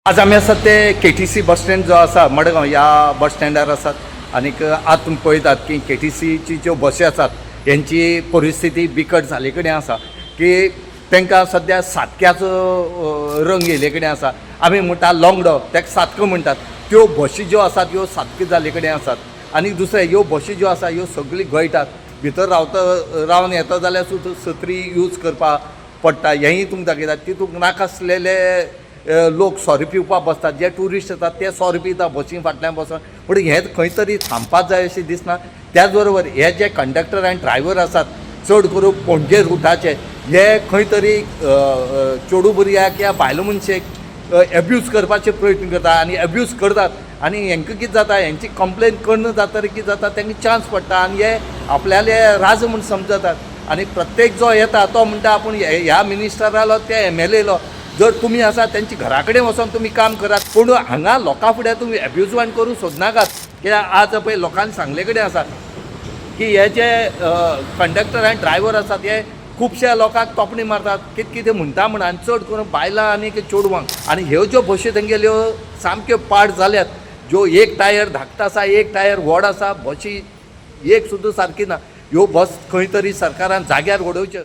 आज आम्ही आसात ते KTC बस स्टँड जो आसा मडगांव या बस स्टँडार आसात आनीक आज तुम्ही पळयतात की KTCची ज्यो बसी आसात यांची परिस्थिती बिकट जाले कडेन आसा की तांकां सद्या सातक्याचो रंग येयले कडेन आसा. आमी म्हणटा लॉंगडो ताका सातको म्हणटात. त्यो बसी ज्यो आसात ह्यो सातक्यो जाले कडेन आसात आनी दुसरें ह्यो बसी ज्यो आसा ह्यो सगळी गळटात. भितर रावन येता जाल्यार सुद्दां सत्री यूज करपाक पडटा. हेंय तुमकां दाखयतात. तितूंत नाकासलेले लोक सोरे पिवपाक बसतात. जे ट्युरिस्ट येतात ते सोरे पिता बसी फाटल्यान बसून. पूण हें खंय तरी थांबपाक जाय अशें दिसना. त्याच बरोबर हे जे कंडक्टर आनी ड्रायव्हर आसात चड करून पणजे रुटाचे हे खंय तरी चेडू भुरग्याक या बायल मनशेक एब्यूज करपाचे प्रयत्न करता आनी एब्यूज करतात. आनी हेंकां कितें जाता हेंची कंप्लेन कर्ण जाता कितें जाता तांकां चान्स पडटा आनी हे आपल्याले राज म्हूण समजतात. आनी प्रत्येक जो येता तो म्हणटा आपूण ह्या मिनिस्टरालो ते MLA लो. जर तुमी आसा त्यांची घरा कडेन वचोन तुमी काम करात. पूण हांगा लोकां फुड्यान तुमी एब्यूजमेंट करूं सोदनाकात. कित्याक आज पळय लोकांनी सांगले कडेन आसा की हे जे कंडक्टर आनी ड्रायव्हर आसात हे खुबश्या लोकांक तोपणी मारतात कितें म्हणटा म्हण आनी चड करून बायलां आनी चेडवांक. आनी ह्यो ज्यो बसी तेंगेल्यो सामक्यो पाड जाल्यात. ज्यो एक टायर धाकटो आसा एक टायर व्हड आसा. बसी एक सुद्दां सारकी ना. ह्यो बस खंय तरी सरकारान जाग्यार उडोवच्यो.